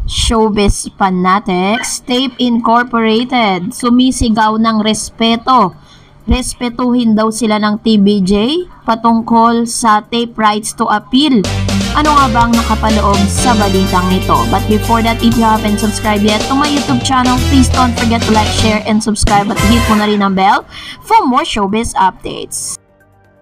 Showbiz fanatics, Tape Incorporated, sumisigaw ng respeto. Respetuhin daw sila ng TVJ patungkol sa tape rights to appeal. Ano nga ba ang nakapaloob sa balitang ito? But before that, if you haven't subscribed yet to my YouTube channel, please don't forget to like, share, and subscribe at hit mo na rin ang bell for more showbiz updates.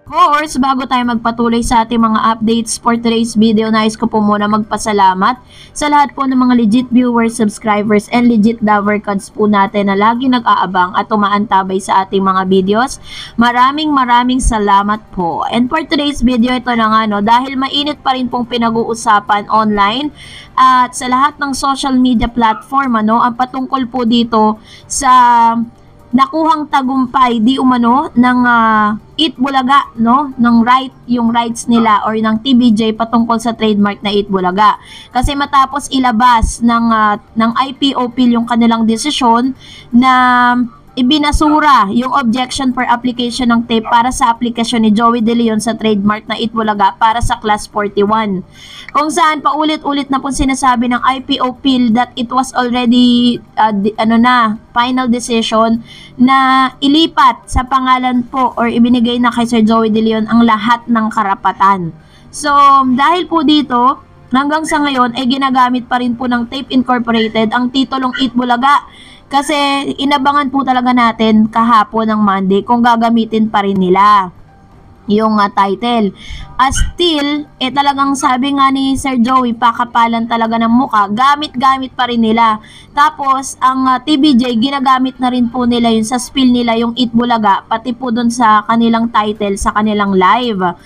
Of course, bago tayo magpatuloy sa ating mga updates for today's video, nais ko po muna magpasalamat sa lahat po ng mga legit viewers, subscribers, and legit lover cards po natin na lagi nag-aabang at umaantabay sa ating mga videos. Maraming salamat po. And for today's video, ito na nga, no, dahil mainit pa rin pong pinag-uusapan online at sa lahat ng social media platform, ang patungkol po dito sa nakuhang tagumpay di umano ng Itbulaga, no, yung rights nila or ng TVJ patungkol sa trademark na Itbulaga. Kasi matapos ilabas ng IPOPIL yung kanilang desisyon na ibinasura yung objection for application ng tape para sa aplikasyon ni Joey De Leon sa trademark na Itbulaga para sa Class 41. Kung saan paulit-ulit na po sinasabi ng IPOPIL that it was already final decision na ilipat sa pangalan po or ibinigay na kay Sir Joey De Leon ang lahat ng karapatan. So, dahil po dito, hanggang sa ngayon ay ginagamit pa rin po ng Tape Incorporated ang titulong Itbulaga. Kasi inabangan po talaga natin kahapon ng Monday kung gagamitin pa rin nila yung title. As still, talagang sabi nga ni Sir Joey, pakapalan talaga ng muka, gamit pa rin nila. Tapos, ang TVJ, ginagamit na rin po nila yun sa spill nila, yung Itbulaga, pati po dun sa kanilang title, sa kanilang live.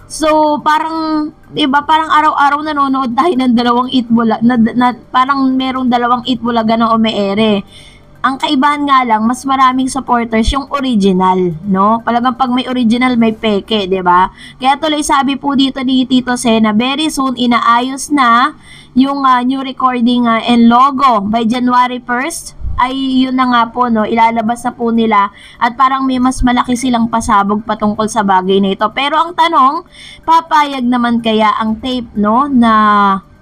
So, parang, diba, parang araw-araw nanonood tayo ng dalawang Itbulaga, parang merong dalawang Itbulaga na umeere. Ang kaibahan nga lang, mas maraming supporters yung original, no? Talagang pag may original, may peke, diba? Kaya tuloy sabi po dito ni Tito Sena, very soon inaayos na yung new recording and logo by January 1st. Ay yun na nga po, no, ilalabas na po nila at parang may mas malaki silang pasabog patungkol sa bagay na ito. Pero ang tanong, papayag naman kaya ang tape, no, na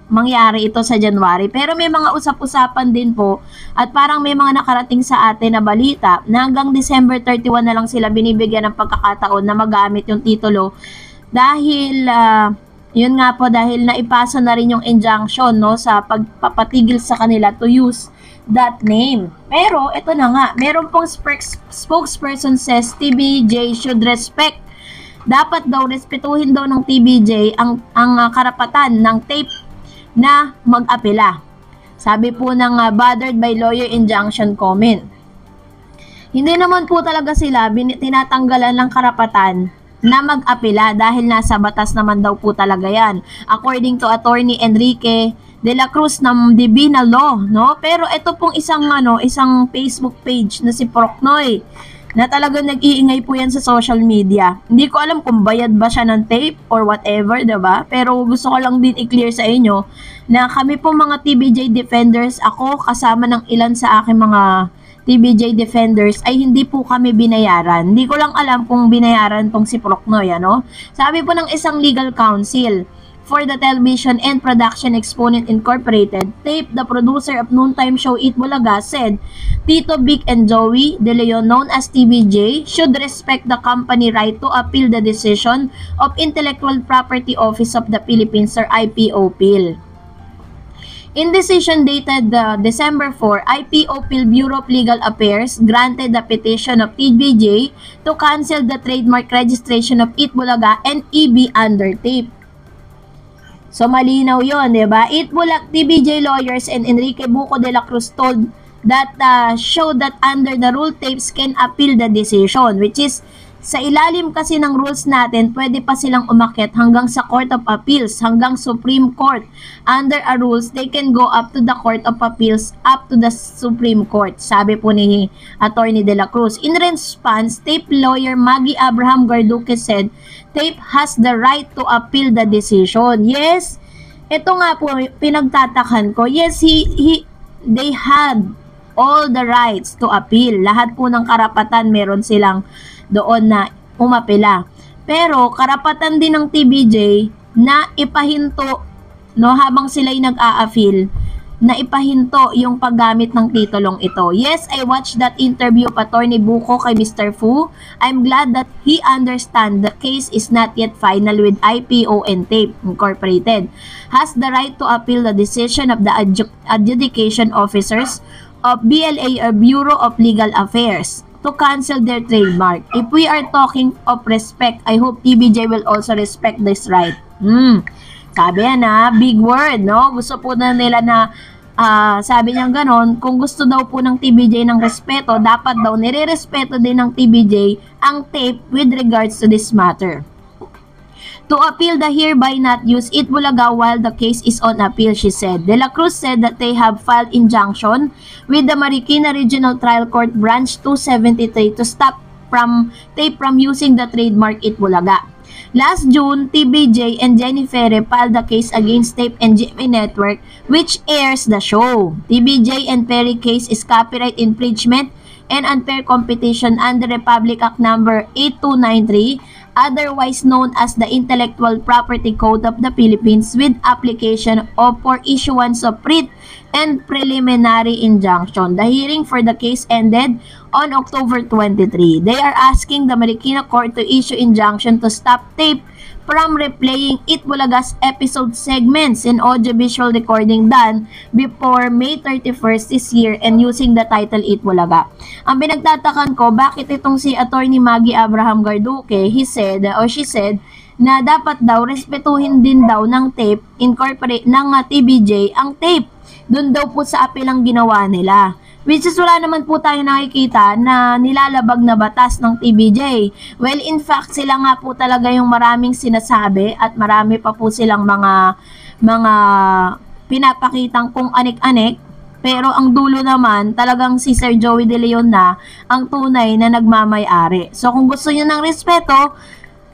mangyari ito sa January? Pero may mga usap-usapan din po at parang may mga nakarating sa atin na balita na hanggang December 31 na lang sila binibigyan ng pagkakataon na magamit yung titulo dahil yun nga po, dahil naipasa na rin yung injunction, no, sa pagpapatigil sa kanila to use that name. Pero ito na nga, meron pong spokesperson says TVJ should respect. Dapat daw respetuhin daw ng TVJ ang karapatan ng tape na mag-apela. Sabi po ng bothered by lawyer injunction comment. Hindi naman po talaga sila tinatanggalan ng karapatan na mag-apela dahil nasa batas naman daw po talaga yan. According to Attorney Enrique De La Cruz ng Divina Law, no? Pero ito pong isang Facebook page na si Procnoy na talagang nag-iingay po yan sa social media. Hindi ko alam kung bayad ba siya ng tape or whatever, diba? Pero gusto ko lang din i-clear sa inyo na kami po mga TVJ defenders, ako kasama ng ilan sa aking mga TVJ defenders ay hindi po kami binayaran. Hindi ko lang alam kung binayaran tong si Procnoy, ano? Sabi po ng isang legal counsel for the Television and Production Exponent Incorporated, Tape, the producer of noontime show Itbulaga, said Tito, Vic, and Joey De Leon, known as TVJ, should respect the company right to appeal the decision of Intellectual Property Office of the Philippines or IPOPIL. In decision dated December 4, IPOPIL Bureau of Legal Affairs granted the petition of TVJ to cancel the trademark registration of Itbulaga and EB under Tape. So, malinaw yun, diba? Itbulaga TVJ lawyers and Enrique Buco de la Cruz told that showed that under the rule tapes can appeal the decision, which is sa ilalim kasi ng rules natin, pwede pa silang umakyat hanggang sa Court of Appeals, hanggang Supreme Court. Under our rules, they can go up to the Court of Appeals, up to the Supreme Court, sabi po ni Attorney De La Cruz. In response, Tape lawyer Maggie Abraham Garduque said, Tape has the right to appeal the decision. Yes, ito nga po, pinagtatakan ko. Yes, they had all the rights to appeal. Lahat po ng karapatan meron silang doon na umapela. Pero karapatan din ng TVJ na ipahinto, no, habang sila'y nag-a-appeal na ipahinto yung paggamit ng titulong ito. Yes, I watched that interview of Attorney Buko kay Mr. Fu. I'm glad that he understands the case is not yet final with IPO and TAPE Incorporated. Has the right to appeal the decision of the adjudication officers of BLA or Bureau of Legal Affairs to cancel their trademark. If we are talking of respect, I hope TBJ will also respect this right. Sabi yan big word, no? Gusto po na nila na, sabi niya ganon, kung gusto daw po ng TBJ ng respeto, dapat daw nire-respeto din ng TBJ ang TAPE with regards to this matter. To appeal the hereby not used Itbulaga while the case is on appeal, she said. De La Cruz said that they have filed injunction with the Marikina Regional Trial Court Branch 273 to stop TAPE from using the trademark Itbulaga. Last June, TBJ and Jenny Ferre filed the case against TAPE and GMA Network, which airs the show. TBJ and Ferre case is copyright infringement and unfair competition under Republic Act Number 8293, otherwise known as the Intellectual Property Code of the Philippines, with application of for issuance of writ and preliminary injunction. The hearing for the case ended on October 23. They are asking the Marikina Court to issue injunction to stop TAPE from replaying Itbulaga's episode segments and audiovisual recording done before May 31st this year and using the title Itbulaga. Ang pinagtatakan ko, bakit itong si Attorney Maggie Abraham Garduque, she said, na dapat daw respetuhin din daw ng TAPE incorporate ng TBJ ang TAPE. Doon daw po sa apel ang ginawa nila. Which is wala naman po tayo nakikita na nilalabag na batas ng TBJ. Well, in fact, sila nga po talaga yung maraming sinasabi at marami pa po silang mga pinapakitang kung anik-anik. Pero ang dulo naman, talagang si Sir Joey De Leon na ang tunay na nagmamay-ari. So kung gusto niyo ng respeto,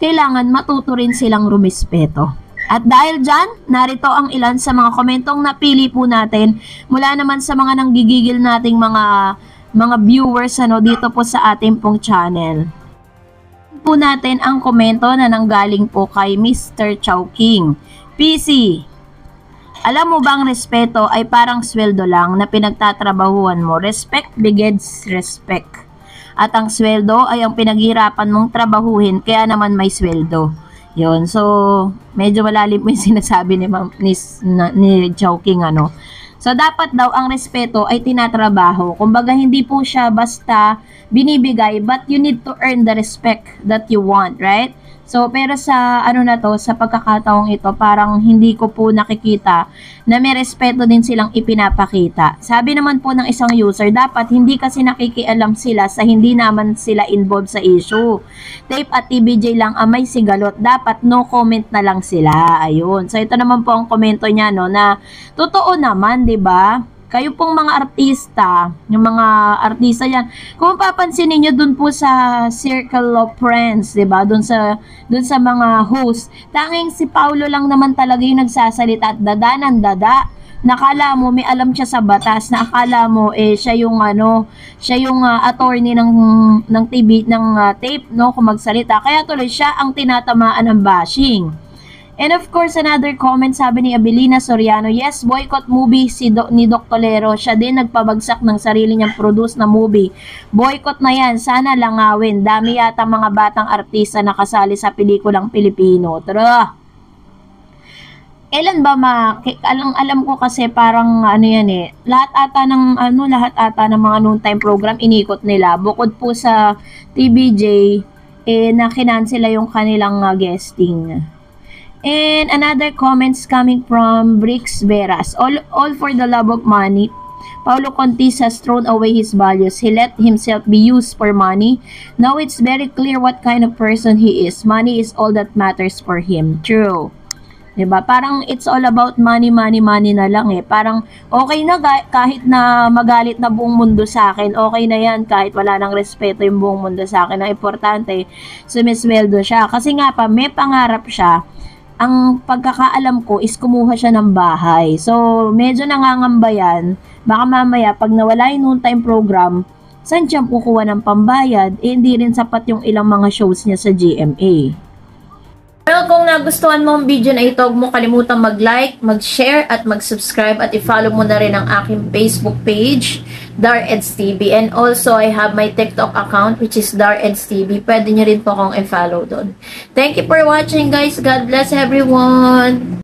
kailangan matuto rin silang rumispeto. At dahil dyan, narito ang ilan sa mga komentong napili po natin mula naman sa mga nanggigigil nating mga viewers dito po sa ating pong channel. Po natin ang komento na nanggaling po kay Mr. Chowking. PC, alam mo bang respeto ay parang sweldo lang na pinagtatrabahuan mo? Respect begets respect. At ang sweldo ay ang pinaghirapan mong trabahuhin, kaya naman may sweldo. Yun. So, medyo malalim po yung sinasabi ni Chowking, So, dapat daw ang respeto ay tinatrabaho. Kumbaga, hindi po siya basta binibigay, but you need to earn the respect that you want, right? So, pero sa sa pagkakataong ito, parang hindi ko po nakikita na may respeto din silang ipinapakita. Sabi naman po ng isang user, dapat hindi kasi nakikialam sila sa hindi naman sila involved sa issue. TAPE at TBJ lang ang may sigalot, dapat no comment na lang sila. Ayun. So, ito naman po ang komento niya, na totoo naman, 'di ba? Kayo pong mga artista, yung mga artista yan, kung papansin niyo dun po sa circle of friends, 'di ba? Dun sa mga host, tanging si Paulo lang naman talaga yung nagsasalita at dada ng dada. Nakala mo may alam siya sa batas, na akala mo siya yung attorney ng TAPE, no, kung magsalita. Kaya tuloy siya ang tinatamaan ng bashing. And of course, another comment, sabi ni Abilina Soriano, yes, boycott movie ni Doc Tolero. Siya din nagpabagsak ng sarili niyang produce na movie. Boycott na yan, sana langawin. Dami yata mga batang artista na kasali sa pelikulang Pilipino. Tara! Kailan ba alam ko kasi parang lahat ata ng mga noon time program inikot nila. Bukod po sa TBJ, na kinansela yung kanilang guesting. And another comments coming from Brix Veras. All for the love of money. Paulo Contis has thrown away his values. He let himself be used for money. Now it's very clear what kind of person he is. Money is all that matters for him. True. Diba? Parang it's all about money na lang Parang okay na kahit na magalit na buong mundo sa akin. Okay na yan kahit wala nang respeto yung buong mundo sa akin. Ang importante, sumisweldo siya. Kasi nga pa, may pangarap siya. Ang pagkakaalam ko is kumuha siya ng bahay. So, medyo nangangamba yan. Baka mamaya, pag nawala yung noon time program, saan siya kukuha ng pambayad? Hindi rin sapat yung ilang mga shows niya sa GMA. Pero kung nagustuhan mo ang video na ito, huwag mo kalimutang mag-like, mag-share, at mag-subscribe, at i-follow mo na rin ang aking Facebook page, Dareds TV. And also, I have my TikTok account, which is Dareds TV. Pwede nyo rin po akong i-follow doon. Thank you for watching, guys. God bless everyone!